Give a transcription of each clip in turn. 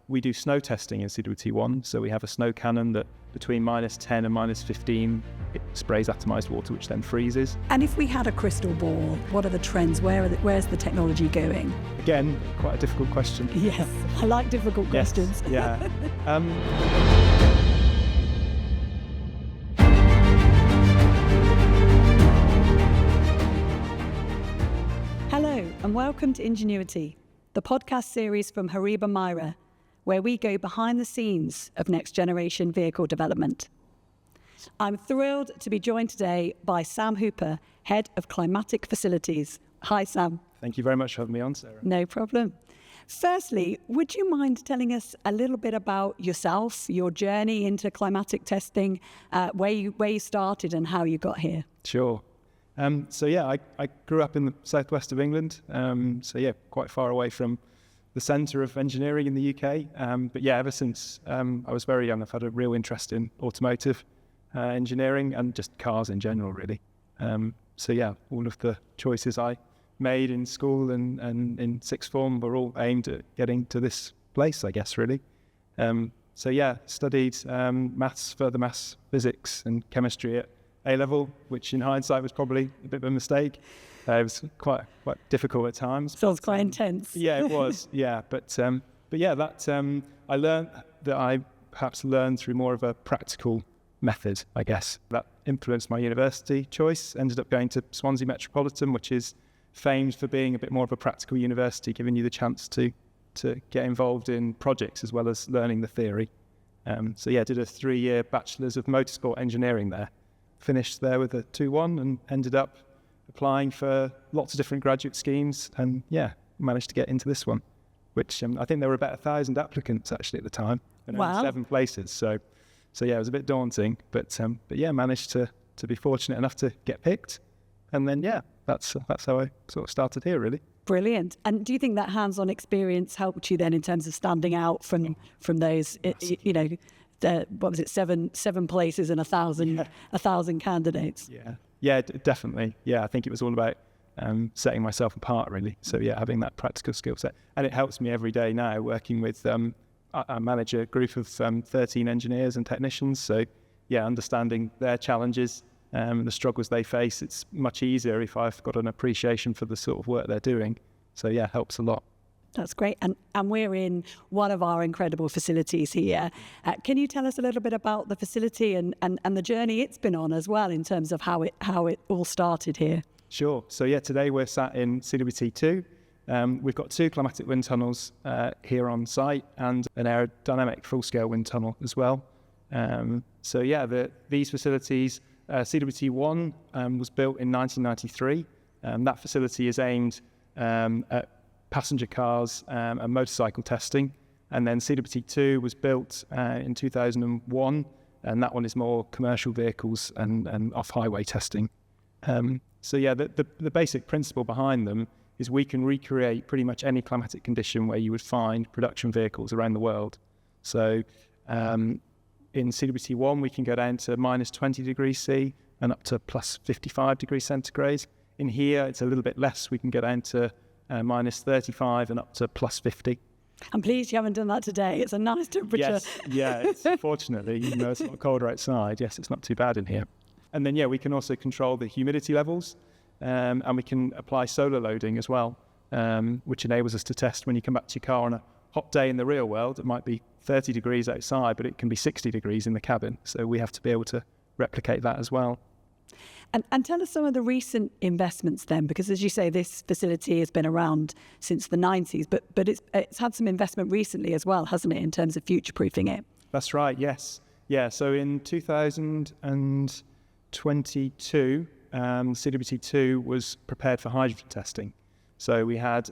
we do snow testing in CWT1. So we have a snow cannon that between -10 and -15, it sprays atomized water, which then freezes. And if we had a crystal ball, what are the trends? Where's the technology going? Again, quite a difficult question. Yes, I like difficult questions. Yeah. Hello, and welcome to Ingenuity, the podcast series from HORIBA MIRA, where we go behind the scenes of next-generation vehicle development. I'm thrilled to be joined today by Sam Hooper, Head of Climatic Facilities. Hi, Sam. Thank you very much for having me on, Sarah. No problem. Firstly, would you mind telling us a little bit about yourself, your journey into climatic testing, where you started and how you got here? Sure. I grew up in the southwest of England, quite far away from the centre of engineering in the UK. Ever since I was very young, I've had a real interest in automotive engineering and just cars in general, really. All of the choices I made in school and in sixth form were all aimed at getting to this place, I guess, really. Studied further maths, physics and chemistry at A-level, which in hindsight was probably a bit of a mistake. It was quite difficult at times. Sounds quite intense. Yeah, it was. Yeah, I learned that I perhaps learned through more of a practical method, I guess. That influenced my university choice. Ended up going to Swansea Metropolitan, which is famed for being a bit more of a practical university, giving you the chance to get involved in projects as well as learning the theory. Did a 3-year Bachelor's of Motorsport Engineering there. Finished there with a 2-1 and ended up applying for lots of different graduate schemes and managed to get into this one, which I think there were about 1,000 applicants actually at the time and Wow. only 7 places. So it was a bit daunting, but managed to be fortunate enough to get picked. And then, that's how I sort of started here, really. Brilliant. And do you think that hands-on experience helped you then in terms of standing out from those, seven places and 1,000 candidates? Definitely. I think it was all about setting myself apart, really. So having that practical skill set, and it helps me every day now working with I manage a group of 13 engineers and technicians. So understanding their challenges and the struggles they face, it's much easier if I've got an appreciation for the sort of work they're doing. So helps a lot. That's great. And we're in one of our incredible facilities here. Can you tell us a little bit about the facility and the journey it's been on as well in terms of how it all started here? Sure. So today we're sat in CWT2. We've got 2 climatic wind tunnels here on site and an aerodynamic full-scale wind tunnel as well. These facilities, CWT1 was built in 1993. That facility is aimed at passenger cars and motorcycle testing, and then CWT2 was built in 2001, and that one is more commercial vehicles and off-highway testing. The basic principle behind them is we can recreate pretty much any climatic condition where you would find production vehicles around the world. So in CWT1 we can go down to -20 degrees C and up to +55 degrees centigrade. In here it's a little bit less, we can go down to -35 and up to +50. I'm pleased you haven't done that today. It's a nice temperature. Yes, it's fortunately, it's a lot colder outside. Yes, it's not too bad in here. And then, we can also control the humidity levels and we can apply solar loading as well, which enables us to test when you come back to your car on a hot day in the real world. It might be 30 degrees outside, but it can be 60 degrees in the cabin. So we have to be able to replicate that as well. And tell us some of the recent investments then, because as you say, this facility has been around since the 90s, but it's had some investment recently as well, hasn't it, in terms of future-proofing it? That's right, yes. So in 2022, CWT2 was prepared for hydrogen testing. So we had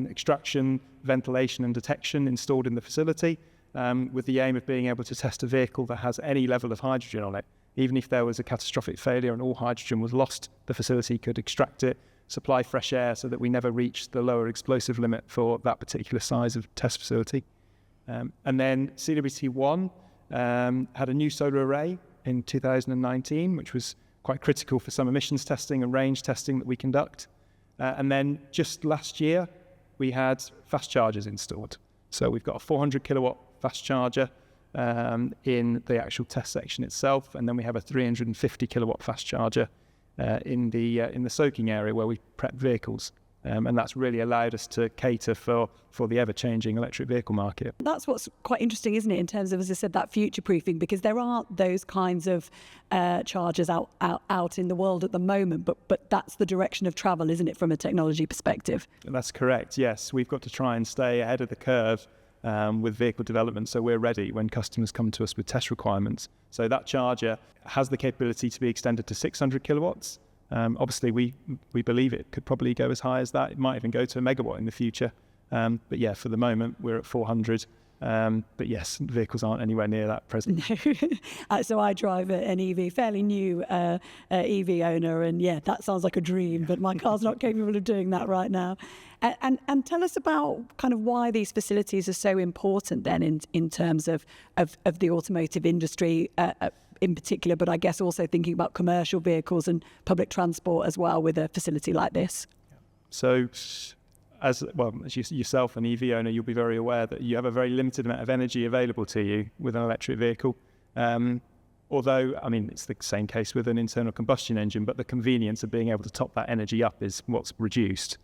extraction, ventilation and detection installed in the facility with the aim of being able to test a vehicle that has any level of hydrogen on it. Even if there was a catastrophic failure and all hydrogen was lost, the facility could extract it, supply fresh air so that we never reached the lower explosive limit for that particular size of test facility. And then CWT1 had a new solar array in 2019, which was quite critical for some emissions testing and range testing that we conduct. And then just last year, we had fast chargers installed. So we've got a 400 kilowatt fast charger in the actual test section itself, and then we have a 350 kilowatt fast charger in the soaking area where we prep vehicles. And that's really allowed us to cater for the ever-changing electric vehicle market. That's what's quite interesting, isn't it, in terms of, as I said, that future-proofing, because there aren't those kinds of chargers out in the world at the moment, but that's the direction of travel, isn't it, from a technology perspective? That's correct, yes. We've got to try and stay ahead of the curve with vehicle development, so we're ready when customers come to us with test requirements. So that charger has the capability to be extended to 600 kilowatts. Obviously, we believe it could probably go as high as that. It might even go to a megawatt in the future. But yeah, for the moment, we're at 400. But yes, vehicles aren't anywhere near that present. So I drive an EV, fairly new EV owner, and yeah, that sounds like a dream, but my car's not capable of doing that right now. And tell us about kind of why these facilities are so important then in terms of the automotive industry in particular, but I guess also thinking about commercial vehicles and public transport as well with a facility like this. So as yourself, an EV owner, you'll be very aware that you have a very limited amount of energy available to you with an electric vehicle. Although, I mean, it's the same case with an internal combustion engine, but the convenience of being able to top that energy up is what's reduced.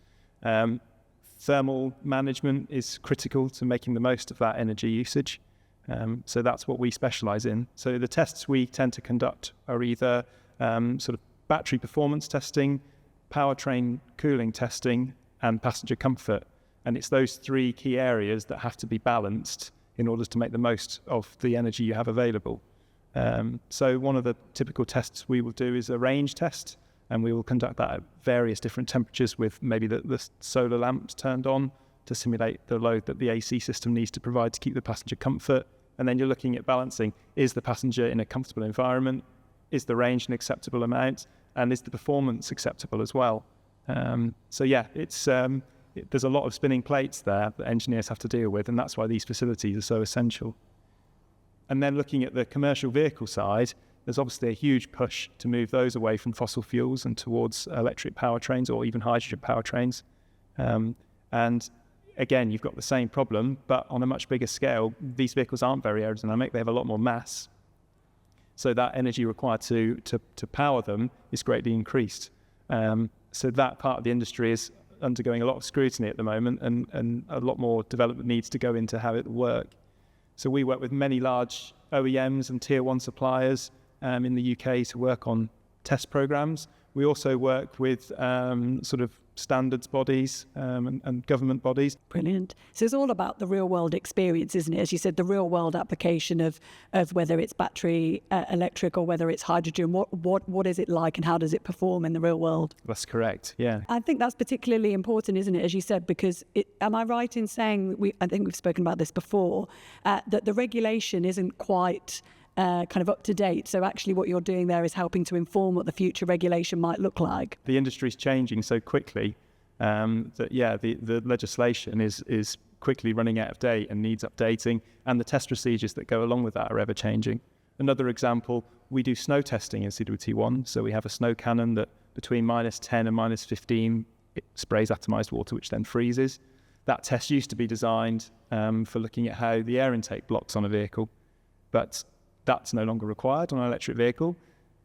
Thermal management is critical to making the most of that energy usage. So that's what we specialise in. So the tests we tend to conduct are either sort of battery performance testing, powertrain cooling testing, and passenger comfort. And it's those three key areas that have to be balanced in order to make the most of the energy you have available. So one of the typical tests we will do is a range test, and we will conduct that at various different temperatures with maybe the solar lamps turned on to simulate the load that the AC system needs to provide to keep the passenger comfort. And then you're looking at balancing, is the passenger in a comfortable environment? Is the range an acceptable amount? And is the performance acceptable as well? So yeah, there's a lot of spinning plates there that engineers have to deal with, and that's why these facilities are so essential. And then looking at the commercial vehicle side, there's obviously a huge push to move those away from fossil fuels and towards electric powertrains or even hydrogen powertrains. And again, you've got the same problem, but on a much bigger scale. These vehicles aren't very aerodynamic. They have a lot more mass. So that energy required to power them is greatly increased. So that part of the industry is undergoing a lot of scrutiny at the moment, and a lot more development needs to go into how it will work. So we work with many large OEMs and tier one suppliers in the UK to work on test programs. We also work with sort of standards bodies and government bodies. Brilliant. So it's all about the real world experience, isn't it? As you said, the real world application of whether it's battery electric or whether it's hydrogen. What is it like and how does it perform in the real world? That's correct, yeah. I think that's particularly important, isn't it, as you said, because am I right in saying, I think we've spoken about this before, that the regulation isn't quite kind of up to date. So actually what you're doing there is helping to inform what the future regulation might look like. The industry is changing so quickly that, yeah, the legislation is quickly running out of date and needs updating, and the test procedures that go along with that are ever changing. Another example, we do snow testing in CWT 1. So we have a snow cannon that between -10 and -15, it sprays atomized water, which then freezes. That test used to be designed for looking at how the air intake blocks on a vehicle, but that's no longer required on an electric vehicle.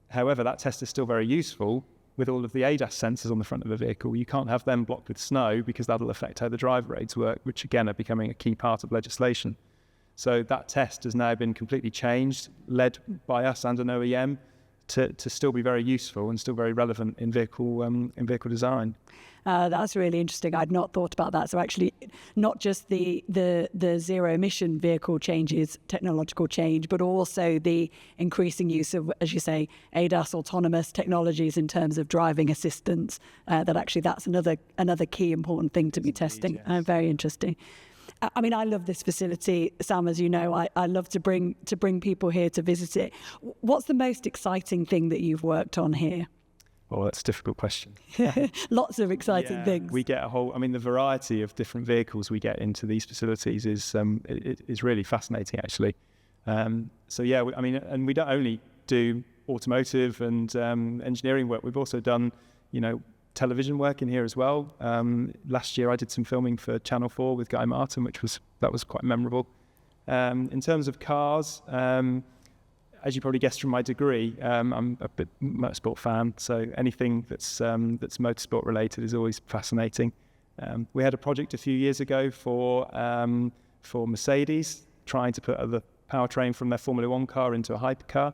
However, that test is still very useful with all of the ADAS sensors on the front of a vehicle. You can't have them blocked with snow because that'll affect how the driver aids work, which again are becoming a key part of legislation. So that test has now been completely changed, led by us and an OEM, to still be very useful and still very relevant in vehicle design. That's really interesting. I'd not thought about that. So actually, not just the zero emission vehicle changes, technological change, but also the increasing use of, as you say, ADAS autonomous technologies in terms of driving assistance. That actually that's another key important thing to be testing. Yes. Very interesting. I mean, I love this facility, Sam, as you know. I love to bring people here to visit it. What's the most exciting thing that you've worked on here? Well, that's a difficult question. Lots of exciting things. We get the variety of different vehicles we get into these facilities is really fascinating, actually. So yeah, and we don't only do automotive and engineering work. We've also done, television work in here as well. Last year I did some filming for Channel 4 with Guy Martin, that was quite memorable. In terms of cars, as you probably guessed from my degree, I'm a bit motorsport fan, so anything that's motorsport related is always fascinating. We had a project a few years ago for Mercedes, trying to put the powertrain from their Formula One car into a hypercar.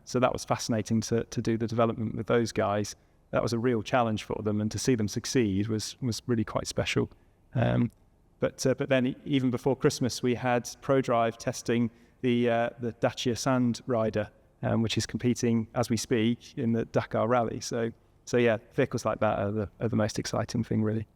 So that was fascinating to do the development with those guys. That was a real challenge for them, and to see them succeed was really quite special. But then even before Christmas, we had ProDrive testing the Dacia Sand Rider, which is competing as we speak in the Dakar Rally. So yeah, vehicles like that are the most exciting thing, really.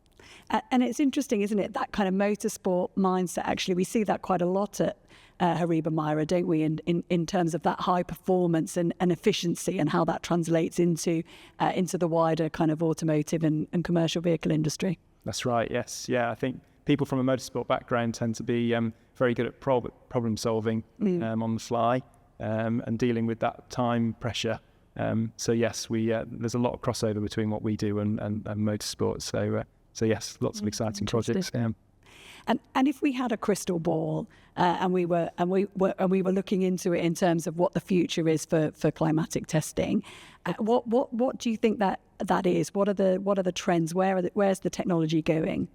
And it's interesting, isn't it? That kind of motorsport mindset. Actually, we see that quite a lot at HORIBA MIRA, don't we? In terms of that high performance and efficiency, and how that translates into the wider kind of automotive and commercial vehicle industry. That's right. Yes. Yeah. I think people from a motorsport background tend to be very good at problem solving on the fly and dealing with that time pressure. So yes, there's a lot of crossover between what we do and motorsport. So yes, lots of exciting projects. And if we had a crystal ball and we were looking into it in terms of what the future is for climatic testing, what do you think that is? What are the trends? Where's the technology going?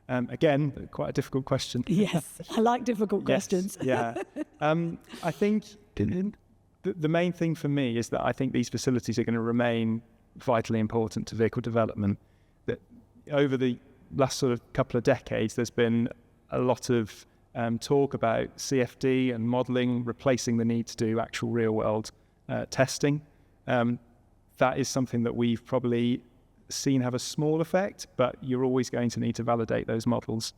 Again, quite a difficult question. Yes, I like difficult questions. Yeah. I think the main thing for me is that I think these facilities are going to remain vitally important to vehicle development. That over the last sort of couple of decades, there's been a lot of talk about CFD and modelling replacing the need to do actual real-world testing. That is something that we've probably seen have a small effect, but you're always going to need to validate those models.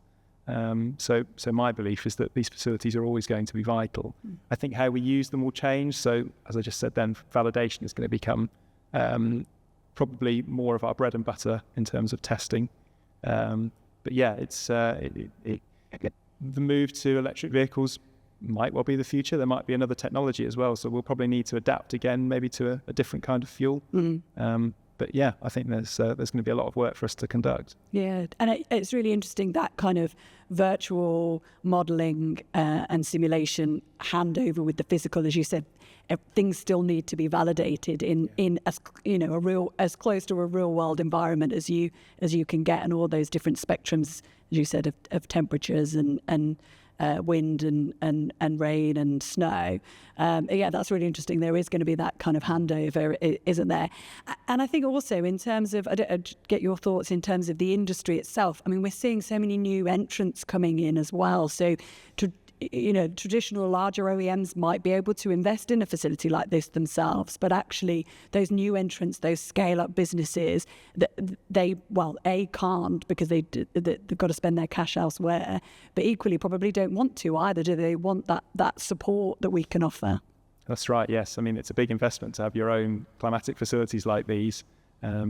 So my belief is that these facilities are always going to be vital. I think how we use them will change. So as I just said then, validation is going to become probably more of our bread and butter in terms of testing. But yeah, it's the move to electric vehicles might well be the future. There might be another technology as well, so we'll probably need to adapt again, maybe to a different kind of fuel. But yeah, I think there's going to be a lot of work for us to conduct. Yeah, and it's really interesting, that kind of virtual modelling and simulation handover with the physical. As you said, things still need to be validated in as as close to a real world environment as you can get, and all those different spectrums, as you said, of temperatures and wind and rain and snow. Yeah, that's really interesting. There is going to be that kind of handover, isn't there? And I think also in terms of, I'd get your thoughts in terms of the industry itself. I mean, we're seeing so many new entrants coming in as well. So traditional larger OEMs might be able to invest in a facility like this themselves, but actually those new entrants, those scale-up businesses, they can't, because they've got to spend their cash elsewhere, but equally probably don't want to either. Do they want that support that we can offer? That's right, yes. I mean, it's a big investment to have your own climatic facilities like these.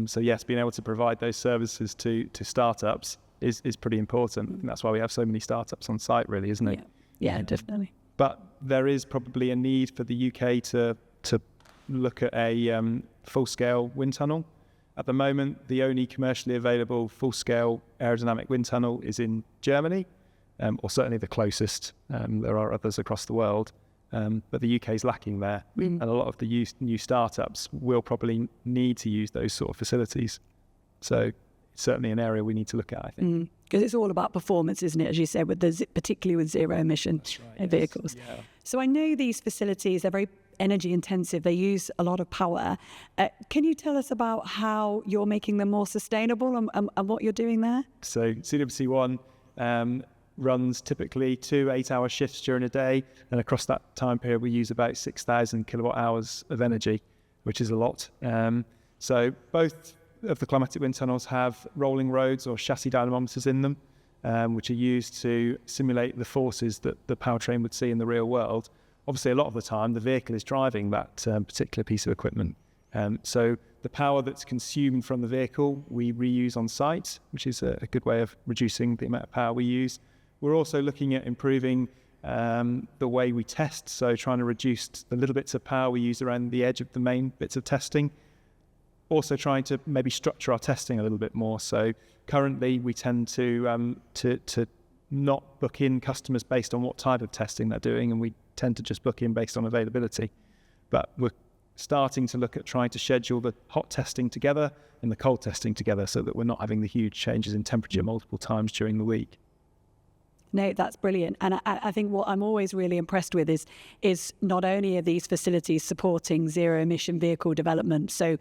So yes, being able to provide those services to startups is pretty important. And that's why we have so many startups on site, really, isn't it? Yeah, definitely. But there is probably a need for the UK to look at a full-scale wind tunnel. At the moment, the only commercially available full-scale aerodynamic wind tunnel is in Germany, or certainly the closest. There are others across the world, but the UK is lacking there. And a lot of the new startups will probably need to use those sort of facilities. So it's certainly an area we need to look at, I think. Because it's all about performance, isn't it? As you said, particularly with zero emission vehicles. Yes. Yeah. So I know these facilities are very energy intensive. They use a lot of power. Can you tell us about how you're making them more sustainable and what you're doing there? So CWC1 runs typically 2 8-hour shifts during a day. And across that time period, we use about 6,000 kilowatt hours of energy, which is a lot. So both of the climatic wind tunnels have rolling roads or chassis dynamometers in them, which are used to simulate the forces that the powertrain would see in the real world. Obviously, a lot of the time, the vehicle is driving that particular piece of equipment. So the power that's consumed from the vehicle, we reuse on site, which is a good way of reducing the amount of power we use. We're also looking at improving the way we test, so trying to reduce the little bits of power we use around the edge of the main bits of testing. also trying to maybe structure our testing a little bit more. So currently we tend to not book in customers based on what type of testing they're doing, and we tend to just book in based on availability. But we're starting to look at trying to schedule the hot testing together and the cold testing together so that we're not having the huge changes in temperature multiple times during the week. No, that's brilliant. And I think what I'm always really impressed with is not only are these facilities supporting zero emission vehicle development, so,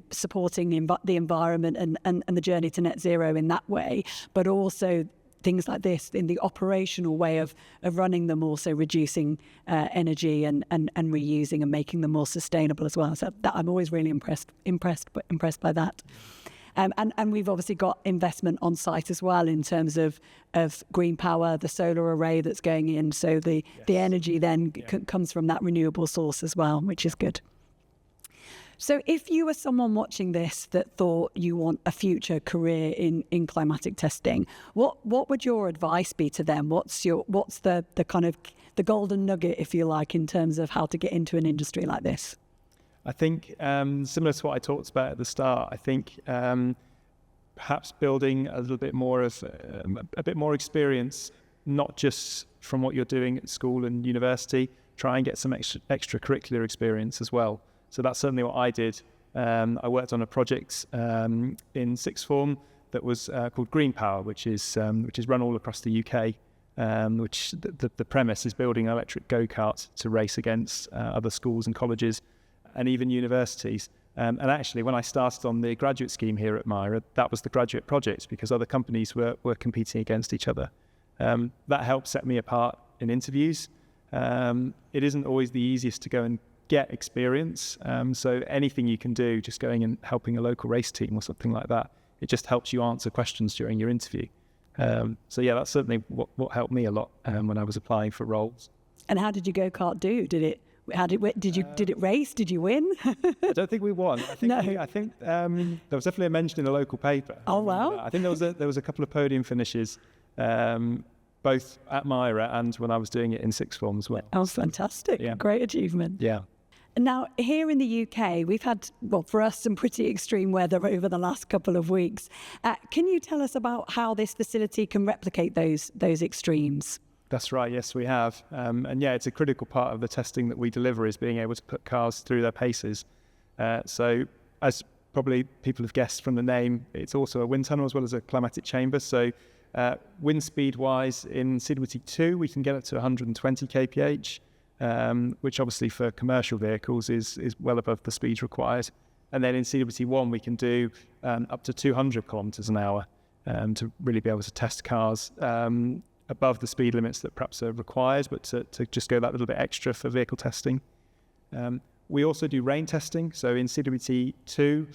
supporting the environment and the journey to net zero in that way, but also things like this in the operational way of running them, also reducing energy and reusing and making them more sustainable as well. So that I'm always really impressed by that. And we've obviously got investment on site as well in terms of green power, the solar array that's going in. So the energy then comes from that renewable source as well, which is good. So if you were someone watching this that thought you want a future career in climatic testing, what would your advice be to them? What's the kind of the golden nugget, if you like, in terms of how to get into an industry like this? I think similar to what I talked about at the start, I think perhaps building a little bit more of a bit more experience, not just from what you're doing at school and university, try and get some extracurricular experience as well. So that's certainly what I did. I worked on a project in sixth form that was called Green Power, which is run all across the UK. Which the premise is building an electric go-kart to race against other schools and colleges and even universities. And actually, when I started on the graduate scheme here at MIRA, that was the graduate project because other companies were competing against each other. That helped set me apart in interviews. It isn't always the easiest to go and get experience. So anything you can do, just going and helping a local race team or something like that, it just helps you answer questions during your interview. So yeah, that's certainly what helped me a lot when I was applying for roles. And how did your go-kart do? Did it race? Did you win? I don't think we won. I think there was definitely a mention in the local paper. Oh wow! I think there was a couple of podium finishes, both at MIRA and when I was doing it in sixth form as well. Oh, fantastic! Yeah. Great achievement. Yeah. Now, here in the UK, we've had, for us, some pretty extreme weather over the last couple of weeks. Can you tell us about how this facility can replicate those extremes? That's right, yes, we have. And yeah, it's a critical part of the testing that we deliver is being able to put cars through their paces. So as probably people have guessed from the name, it's also a wind tunnel as well as a climatic chamber. So wind speed-wise, in CWT 2, we can get up to 120 kph. Which obviously for commercial vehicles is well above the speeds required. And then in CWT 1 we can do up to 200 kilometres an hour to really be able to test cars above the speed limits that perhaps are required, but to just go that little bit extra for vehicle testing. We also do rain testing. So in CWT 2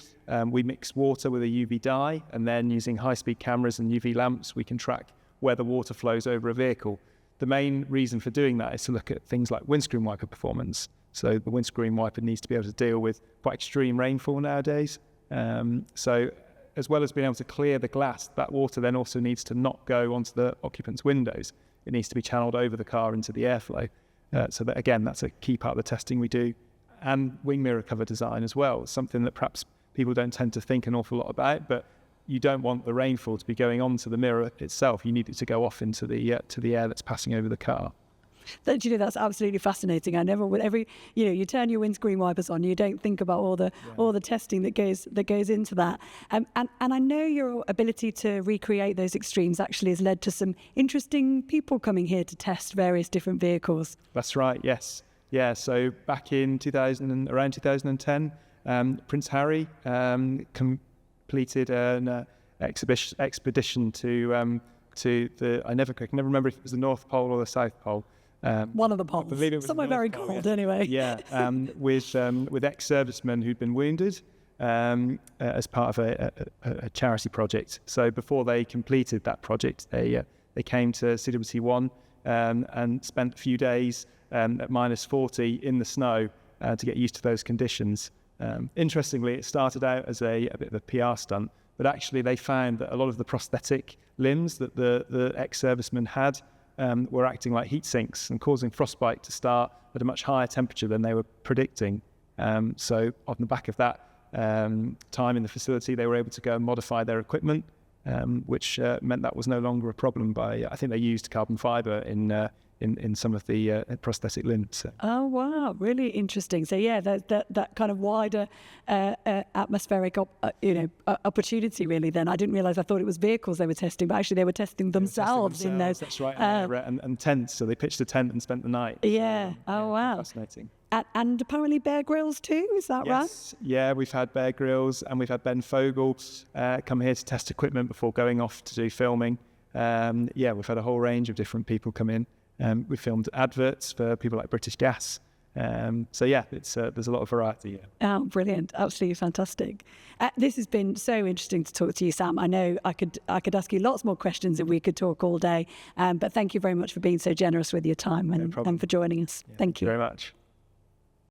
we mix water with a UV dye, and then using high-speed cameras and UV lamps we can track where the water flows over a vehicle. The main reason for doing that is to look at things like windscreen wiper performance. So the windscreen wiper needs to be able to deal with quite extreme rainfall nowadays. So as well as being able to clear the glass, that water then also needs to not go onto the occupant's windows. It needs to be channeled over the car into the airflow. So that, again, that's a key part of the testing we do. And wing mirror cover design as well, something that perhaps people don't tend to think an awful lot about, but you don't want the rainfall to be going onto the mirror itself. You need it to go off into the air that's passing over the car. Don't you know, that's absolutely fascinating. I never, with every, you turn your windscreen wipers on, you don't think about all the testing that goes into that. And I know your ability to recreate those extremes actually has led to some interesting people coming here to test various different vehicles. That's right. Yes. Yeah. So back in around 2010, Prince Harry completed an expedition to the I can never remember if it was the North Pole or the South Pole. One of the poles. I believe it was somewhere very cold, anyway. Yeah, with ex-servicemen who'd been wounded as part of a charity project. So before they completed that project, they came to CWT 1 and spent a few days at -40 in the snow to get used to those conditions. Interestingly, it started out as a bit of a PR stunt, but actually they found that a lot of the prosthetic limbs that the ex-servicemen had were acting like heat sinks and causing frostbite to start at a much higher temperature than they were predicting. So on the back of that, time in the facility, they were able to go and modify their equipment, which meant that was no longer a problem. I think they used carbon fibre in some of the prosthetic limbs. So. Oh wow, really interesting. So yeah, that kind of wider atmospheric opportunity really. Then I didn't realise. I thought it was vehicles they were testing, but actually they were testing themselves in those. That's right, and tents. So they pitched a tent and spent the night. Yeah. Oh wow. Fascinating. And apparently Bear Grylls too. Is that right? Yeah, we've had Bear Grylls and we've had Ben Fogle come here to test equipment before going off to do filming. We've had a whole range of different people come in. We filmed adverts for people like British Gas. There's a lot of variety here. Oh, brilliant. Absolutely fantastic. This has been so interesting to talk to you, Sam. I know I could ask you lots more questions and we could talk all day. But thank you very much for being so generous with your time and for joining us. Yeah, thank you very much.